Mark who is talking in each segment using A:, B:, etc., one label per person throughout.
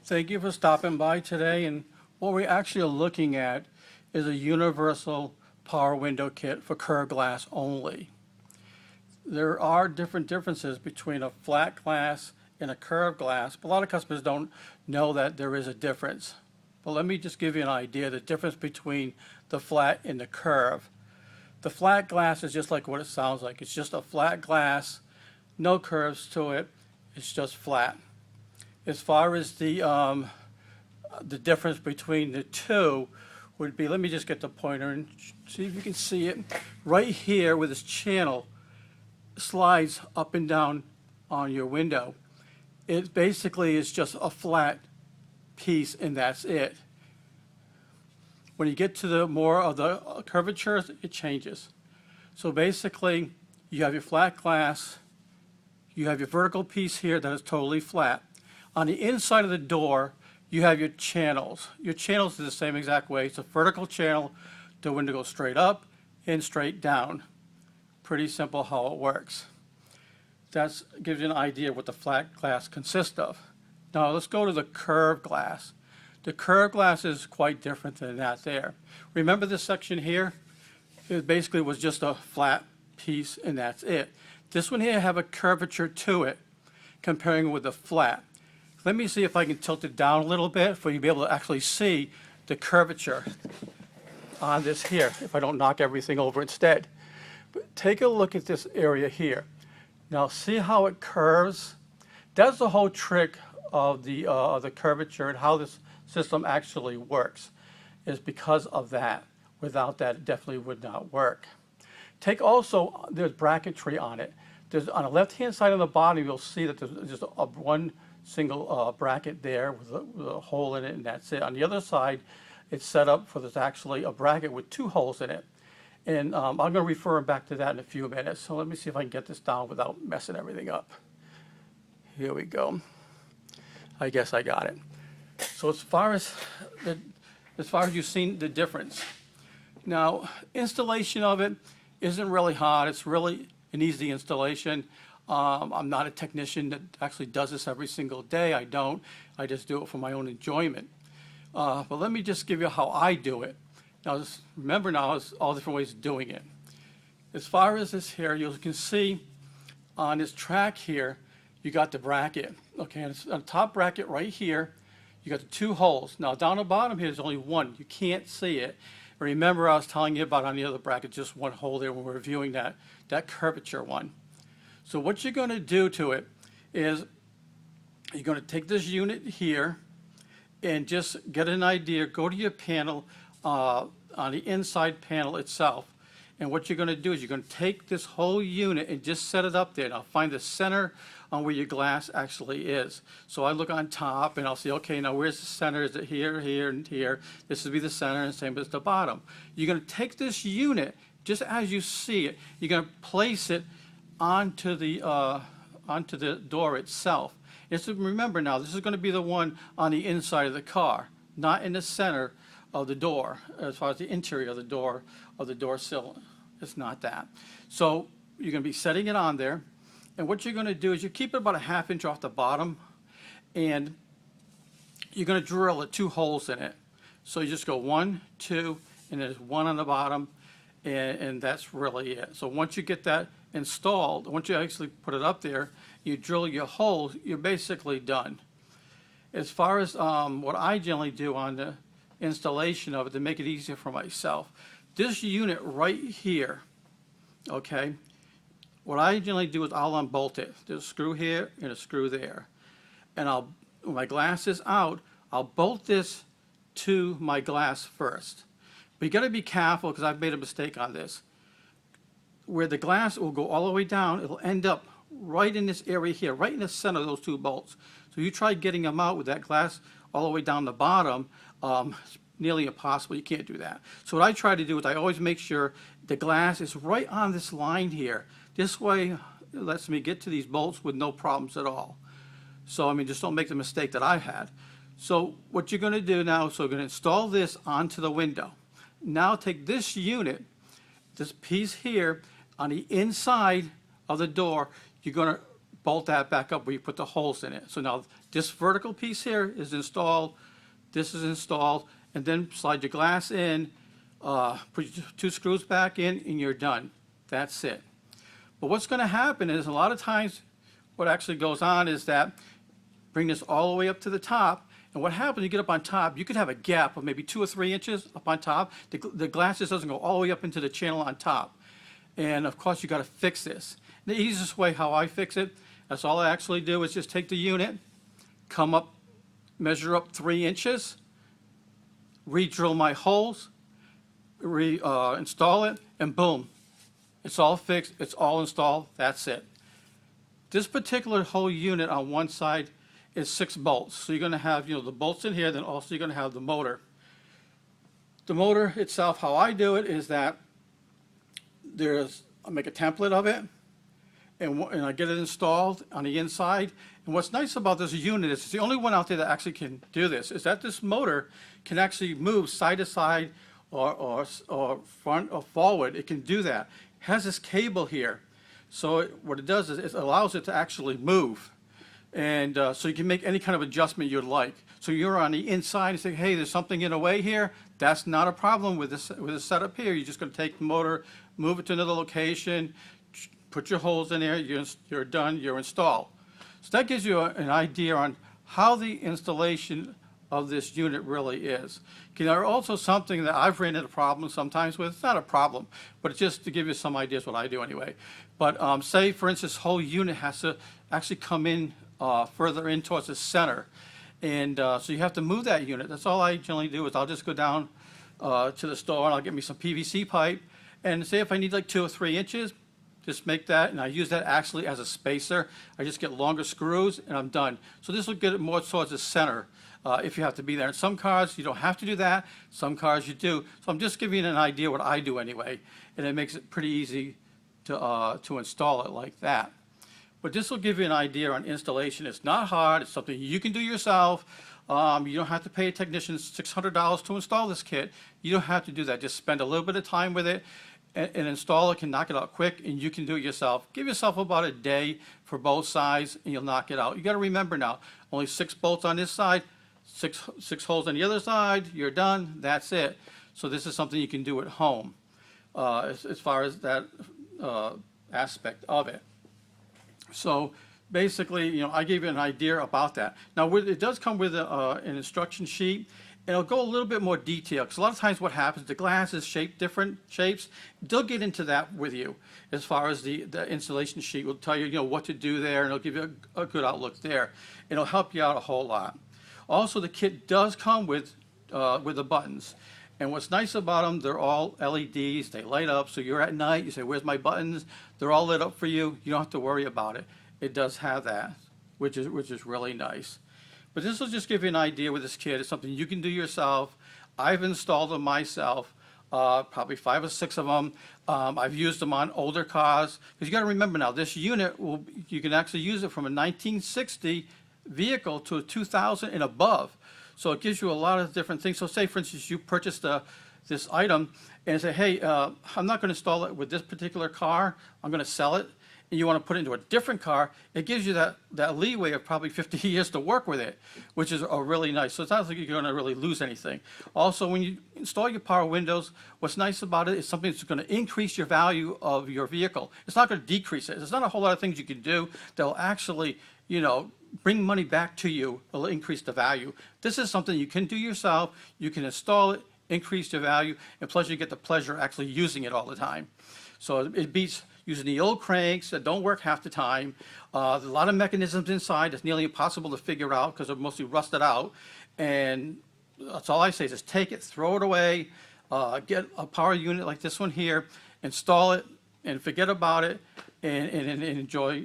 A: Thank you for stopping by today, and what we're actually looking at is a universal power window kit for curved glass only. There are differences between a flat glass and a curved glass, but a lot of customers don't know that there is a difference. But let me just give you an idea of the difference between the flat and the curve. The flat glass is just like what it sounds like. It's just a flat glass, no curves to it, it's just flat. As far as the difference between the two would be, let me just get the pointer and see if you can see it. Right here where this channel slides up and down on your window, it basically is just a flat piece and that's it. When you get to the more of the curvatures, it changes. So basically, you have your flat glass, you have your vertical piece here that is totally flat. On the inside of the door, you have your channels. Your channels are the same exact way. It's a vertical channel. The window goes straight up and straight down. Pretty simple how it works. That gives you an idea of what the flat glass consists of. Now let's go to the curved glass. The curved glass is quite different than that there. Remember this section here? It basically was just a flat piece and that's it. This one here have a curvature to it, comparing with the flat. Let me see if I can tilt it down a little bit for you to be able to actually see the curvature on this here, if I don't knock everything over instead. But take a look at this area here. Now see how it curves? That's the whole trick of the curvature and how this system actually works, is because of that. Without that, it definitely would not work. Take also, there's bracketry on it. There's on the left-hand side on the bottom, you'll see that there's just one single bracket there with a hole in it, and that's it. On the other side, it's set up for there's actually a bracket with two holes in it. And I'm going to refer back to that in a few minutes. So let me see if I can get this down without messing everything up. Here we go. I guess I got it. So as far as you've seen the difference. Now, installation of it isn't really hard. It's really an easy installation. I'm not a technician that actually does this every single day. I don't. I just do it for my own enjoyment. But let me just give you how I do it. Now, remember now, there's all different ways of doing it. As far as this here, you can see on this track here, you got the bracket. Okay, and on the top bracket right here, you got the two holes. Now, down the bottom here, there's only one. You can't see it. Remember, I was telling you about on the other bracket, just one hole there when we were reviewing that curvature one. So what you're going to do to it is you're going to take this unit here and just get an idea. Go to your panel on the inside panel itself. And what you're going to do is you're going to take this whole unit and just set it up there. Now find the center on where your glass actually is. So I look on top and I'll see, okay, now where's the center? Is it here, here, and here? This would be the center, and same as the bottom. You're going to take this unit just as you see it. You're going to place it onto the door itself. Remember now, this is going to be the one on the inside of the car, not in the center of the door, as far as the interior of the door sill. It's not that. So you're going to be setting it on there, and what you're going to do is you keep it about a ½ inch off the bottom, and you're going to drill two holes in it. So you just go 1, 2, and there's one on the bottom, and that's really it. So once you get that installed, once you actually put it up there, you drill your holes, you're basically done. As far as what I generally do on the installation of it to make it easier for myself, this unit right here, okay, what I generally do is I'll unbolt it. There's a screw here and a screw there, and when my glass is out, I'll bolt this to my glass first. But you got to be careful, because I've made a mistake on this. Where the glass will go all the way down, it'll end up right in this area here, right in the center of those two bolts. So you try getting them out with that glass all the way down the bottom, it's nearly impossible. You can't do that. So what I try to do is I always make sure the glass is right on this line here. This way it lets me get to these bolts with no problems at all. So I mean, just don't make the mistake that I've had. So what you're going to do now, so we're going to install this onto the window. Now take this unit, this piece here, on the inside of the door, you're going to bolt that back up where you put the holes in it. So now this vertical piece here is installed, this is installed, and then slide your glass in, put your 2 screws back in, and you're done. That's it. But what's going to happen is a lot of times what actually goes on is that bring this all the way up to the top, and what happens, you get up on top, you could have a gap of maybe 2 or 3 inches up on top. The glass just doesn't go all the way up into the channel on top. And of course, you got to fix this. The easiest way how I fix it, that's all I actually do is just take the unit, come up, measure up 3 inches, re-drill my holes, install it, and boom, it's all fixed, it's all installed, that's it. This particular whole unit on one side is 6 bolts. So you're going to have, the bolts in here, then also you're going to have the motor. The motor itself, how I do it is that I make a template of it, and I get it installed on the inside. And what's nice about this unit is it's the only one out there that actually can do this, is that this motor can actually move side to side or front or forward. It can do that. It has this cable here. So what it does is it allows it to actually move. And so you can make any kind of adjustment you'd like. So you're on the inside and say, hey, there's something in the way here. That's not a problem with this setup here. You're just going to take the motor, move it to another location, put your holes in there, you're done, you're installed. So that gives you an idea on how the installation of this unit really is. There's also something that I've ran into problems sometimes with. It's not a problem, but it's just to give you some ideas what I do anyway. But say, for instance, this whole unit has to actually come in further in towards the center. And so you have to move that unit. That's all I generally do is I'll just go down to the store and I'll get me some PVC pipe. And say if I need like 2 or 3 inches, just make that, and I use that actually as a spacer. I just get longer screws and I'm done. So this will get it more towards the center if you have to be there. In some cars, you don't have to do that. Some cars you do. So I'm just giving you an idea what I do anyway. And it makes it pretty easy to install it like that. But this will give you an idea on installation. It's not hard. It's something you can do yourself. You don't have to pay a technician $600 to install this kit. You don't have to do that. Just spend a little bit of time with it. An installer can knock it out quick, and you can do it yourself. Give yourself about a day for both sides, and you'll knock it out. You got to remember now, only 6 bolts on this side, six holes on the other side. You're done. That's it. So this is something you can do at home as far as that aspect of it. So basically, I gave you an idea about that. Now, it does come with an instruction sheet, and it'll go a little bit more detail, because a lot of times what happens, the glass is shaped different shapes. They'll get into that with you as far as the installation sheet will tell you, what to do there, and it'll give you a good outlook there. It'll help you out a whole lot. Also, the kit does come with the buttons. And what's nice about them, they're all LEDs. They light up, so you're at night, you say, where's my buttons? They're all lit up for you. You don't have to worry about it. It does have that, which is really nice. But this will just give you an idea with this kit. It's something you can do yourself. I've installed them myself, probably 5 or 6 of them. I've used them on older cars. Because you got to remember now, this unit, you can actually use it from a 1960 vehicle to a 2000 and above. So it gives you a lot of different things. So say, for instance, you purchased this item and say, hey, I'm not going to install it with this particular car. I'm going to sell it. And you want to put it into a different car. It gives you that leeway of probably 50 years to work with it, which is really nice. So it's not like you're going to really lose anything. Also, when you install your power windows, what's nice about it is something that's going to increase your value of your vehicle. It's not going to decrease it. There's not a whole lot of things you can do that will actually, bring money back to you. It'll increase the value. This is something you can do yourself. You can install it, increase your value, and plus you get the pleasure of actually using it all the time. So it beats using the old cranks that don't work half the time. There's a lot of mechanisms inside that's nearly impossible to figure out because they're mostly rusted out. And that's all I say is just take it, throw it away, get a power unit like this one here, install it, and forget about it, and enjoy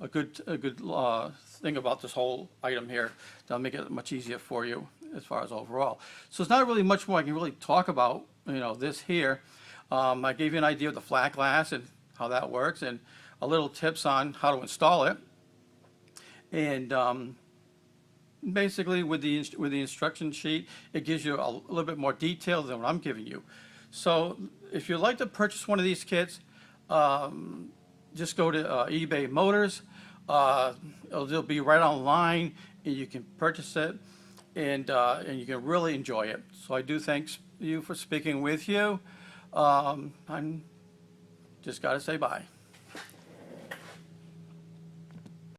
A: a good thing about this whole item here. That'll make it much easier for you as far as overall. So it's not really much more I can really talk about this here. I gave you an idea of the flat glass and how that works, and a little tips on how to install it. And basically with the instruction sheet, it gives you a little bit more detail than what I'm giving you. So if you'd like to purchase one of these kits, just go to eBay Motors. It'll be right online, and you can purchase it, and you can really enjoy it. So I do thank you for speaking with you. I'm just got to say bye.